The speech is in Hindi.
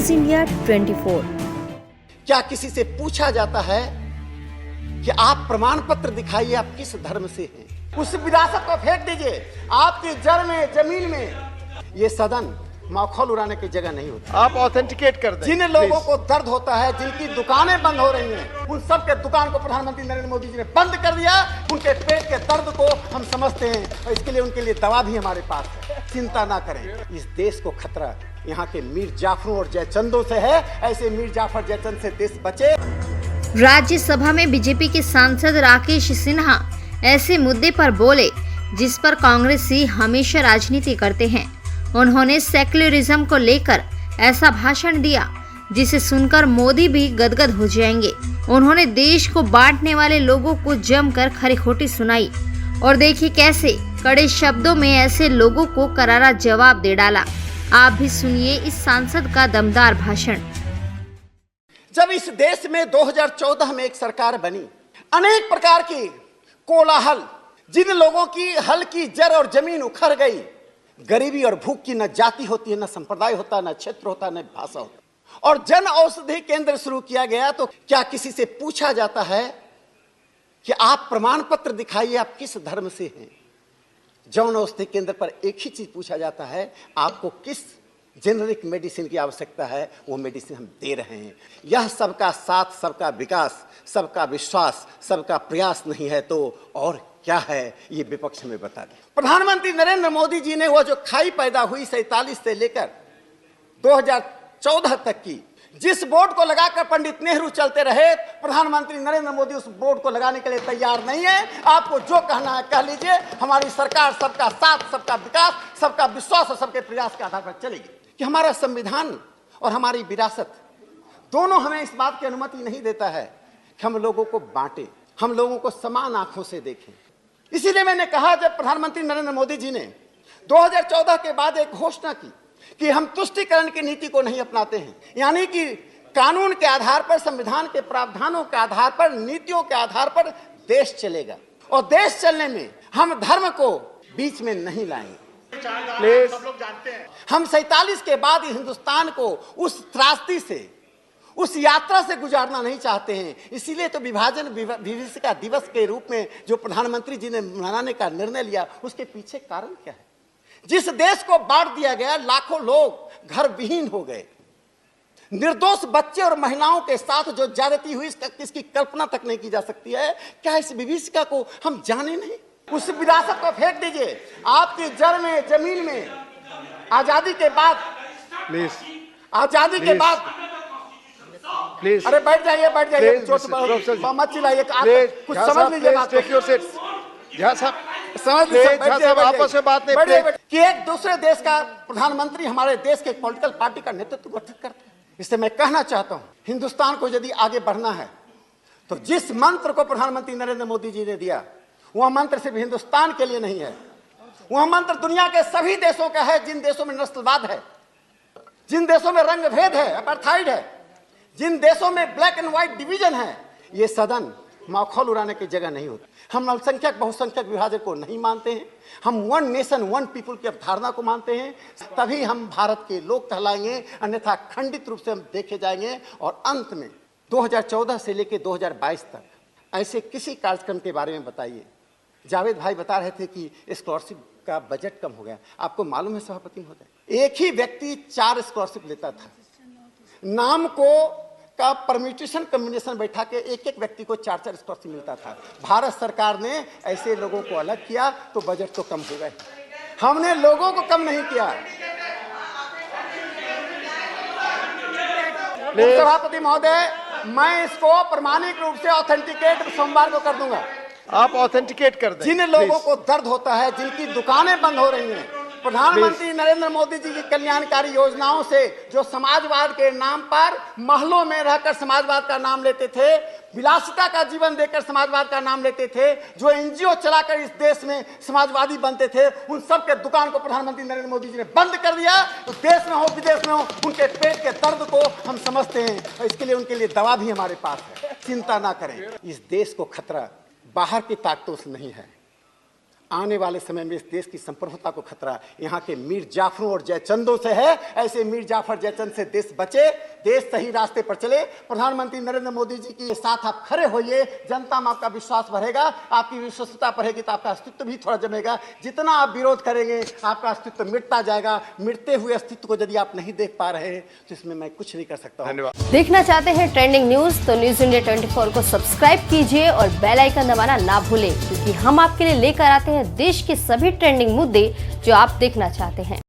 News India 24। क्या किसी से पूछा जाता है कि आप प्रमाण पत्र दिखाइए आप किस धर्म से हैं? उस विरासत को फेंक दीजिए। आपकी जड़ में, जमीन में ये सदन माखौल उड़ाने की जगह नहीं होती। आप ऑथेंटिकेट कर दें। जिन लोगों को दर्द होता है, जिनकी दुकानें बंद हो रही हैं, उन सब के दुकान को प्रधानमंत्री नरेंद्र मोदी जी ने बंद कर दिया। उनके पेट के दर्द को हम समझते हैं और इसके लिए उनके लिए दवा भी हमारे पास है। चिंता ना करें। इस देश को खतरा यहाँ के मीर जाफरों और जयचंदों से है। ऐसे मीर जाफर जयचंद से देश बचे। राज्यसभा में बीजेपी के सांसद राकेश सिन्हा ऐसे मुद्दे पर बोले जिस पर कांग्रेसी हमेशा राजनीति करते हैं। उन्होंने सेक्युलरिज्म को लेकर ऐसा भाषण दिया जिसे सुनकर मोदी भी गदगद हो जाएंगे। उन्होंने देश को बांटने वाले लोगों को जमकर खरी खोटी सुनाई और देखिए कैसे कड़े शब्दों में ऐसे लोगों को करारा जवाब दे डाला। आप भी सुनिए इस सांसद का दमदार भाषण। जब इस देश में 2014 में एक सरकार बनी, अनेक प्रकार की कोलाहल, जिन लोगों की हल की जड़ और जमीन उखड़ गई, गरीबी और भूख की न जाति होती है, न संप्रदाय होता, न क्षेत्र होता, न भाषा होता, और जन औषधि केंद्र शुरू किया गया, तो क्या किसी से पूछा जाता है कि आप प्रमाण पत्र दिखाइए आप किस धर्म से हैं? जन औषधि केंद्र पर एक ही चीज पूछा जाता है, आपको किस जेनरिक मेडिसिन की आवश्यकता है, वो मेडिसिन हम दे रहे हैं। यह सबका साथ, सबका विकास, सबका विश्वास, सबका प्रयास नहीं है तो और क्या है? ये विपक्ष में बता दें। प्रधानमंत्री नरेंद्र मोदी जी ने वो जो खाई पैदा हुई 47 से लेकर 2014 तक की, जिस बोर्ड को लगाकर पंडित नेहरू चलते रहे, प्रधानमंत्री नरेंद्र मोदी उस बोर्ड को लगाने के लिए तैयार नहीं है। आपको जो कहना है कह लीजिए। हमारी सरकार सबका साथ, सबका विकास, सबका विश्वास और सबके प्रयास के आधार पर चलेगी। कि हमारा संविधान और हमारी विरासत दोनों हमें इस बात की अनुमति नहीं देता है कि हम लोगों को बांटे, हम लोगों को समान आंखों से देखें। इसीलिए मैंने कहा, जब प्रधानमंत्री नरेंद्र मोदी जी ने 2014 के बाद एक घोषणा की कि हम तुष्टीकरण की नीति को नहीं अपनाते हैं, यानी कि कानून के आधार पर, संविधान के प्रावधानों के आधार पर, नीतियों के आधार पर देश चलेगा, और देश चलने में हम धर्म को बीच में नहीं लाएंगे। सब लोग जानते हैं हम 47 के बाद हिंदुस्तान को उस त्रासदी से, उस यात्रा से गुजारना नहीं चाहते हैं। इसीलिए तो विभाजन विभीषिका दिवस के रूप में जो प्रधानमंत्री जी ने मनाने का निर्णय लिया, उसके पीछे कारण क्या है? जिस देश को बांट दिया गया, लाखों लोग घर विहीन हो गए, निर्दोष बच्चे और महिलाओं के साथ जो ज्यादती हुई, इसकी कल्पना तक नहीं की जा सकती है। क्या इस विभीषिका को हम जाने नहीं? उस विरासत को फेंक दीजिए। आपकी जड़ में, जमीन में आजादी के बाद, प्लीज, आजादी के बाद, प्लीज, अरे बैठ जाइए, बैठ जाइए, मत चिल्लाइए, कुछ समझ लीजिए बात को। समझ लीजिए, आपस में बात नहीं कि एक दूसरे देश का प्रधानमंत्री हमारे देश के पॉलिटिकल पार्टी का नेतृत्व गठित करते हैं। इससे मैं कहना चाहता हूं, हिंदुस्तान को यदि आगे बढ़ना है तो जिस मंत्र को प्रधानमंत्री नरेंद्र मोदी जी ने दिया, वह मंत्र सिर्फ हिंदुस्तान के लिए नहीं है, वह मंत्र दुनिया के सभी देशों का है। जिन देशों में नस्लवाद है, जिन देशों में रंग भेद है, अपार्थाइड है, जिन देशों में ब्लैक एंड व्हाइट डिवीजन है, ये सदन माखौल उड़ाने की जगह नहीं होती। हम अल्पसंख्यक बहुसंख्यक विभाजन को नहीं मानते हैं। हम वन नेशन वन पीपुल की अवधारणा को मानते हैं। तभी हम भारत के लोग कहलाएंगे, अन्यथा खंडित रूप से हम देखे जाएंगे। और अंत में 2014 से लेकर 2022 तक ऐसे किसी कार्यक्रम के बारे में बताइए। जावेद भाई बता रहे थे कि स्कॉलरशिप का बजट कम हो गया। आपको मालूम है सभापति महोदय, एक ही व्यक्ति 4 स्कॉलरशिप लेता था। नाम को का परम्यूटेशन कम्बिनेशन बैठा के एक एक व्यक्ति को 4-4 स्कॉलरशिप मिलता था। भारत सरकार ने ऐसे लोगों को अलग किया तो बजट तो कम हो गए। हमने लोगों को कम नहीं किया। सभापति महोदय, मैं इसको प्रमाणिक रूप से ऑथेंटिकेट सोमवार को कर दूंगा। आप ऑथेंटिकेट कर दें। जिन लोगों को दर्द होता है, जिनकी दुकानें बंद हो रही हैं, प्रधानमंत्री नरेंद्र मोदी जी की कल्याणकारी योजनाओं से, जो समाजवाद के नाम पर महलों में रहकर समाजवाद का नाम लेते थे, विलासिता का जीवन देकर समाजवाद का नाम लेते थे, जो एनजीओ चलाकर इस देश में समाजवादी बनते थे, उन सब के दुकान को प्रधानमंत्री नरेंद्र मोदी जी ने बंद कर दिया। तो देश में हो, विदेश में हो, उनके पेट के दर्द को हम समझते हैं और इसके लिए उनके लिए दवा भी हमारे पास है। चिंता ना करें। इस देश को खतरा बाहर की ताकतों से नहीं है, आने वाले समय में इस देश की संप्रभुता को खतरा यहाँ के मीर जाफरों और जयचंदों से है। ऐसे मीर जाफर जयचंद से देश बचे, देश सही रास्ते पर चले। प्रधानमंत्री नरेंद्र मोदी जी के साथ आप खड़े होइए, जनता में आपका विश्वास बढ़ेगा, आपकी विश्वसनीयता बढ़ेगी तो आपका अस्तित्व भी थोड़ा जमेगा। जितना आप विरोध करेंगे आपका अस्तित्व मिटता जाएगा। मिटते हुए अस्तित्व को यदि आप नहीं देख पा रहे हैं तो इसमें मैं कुछ नहीं कर सकता हूं। धन्यवाद। देखना चाहते हैं ट्रेंडिंग न्यूज तो न्यूज इंडिया 24 को सब्सक्राइब कीजिए और बेल आइकन दबाना ना भूलें, क्योंकि हम आपके लिए लेकर आते हैं देश के सभी ट्रेंडिंग मुद्दे जो आप देखना चाहते हैं।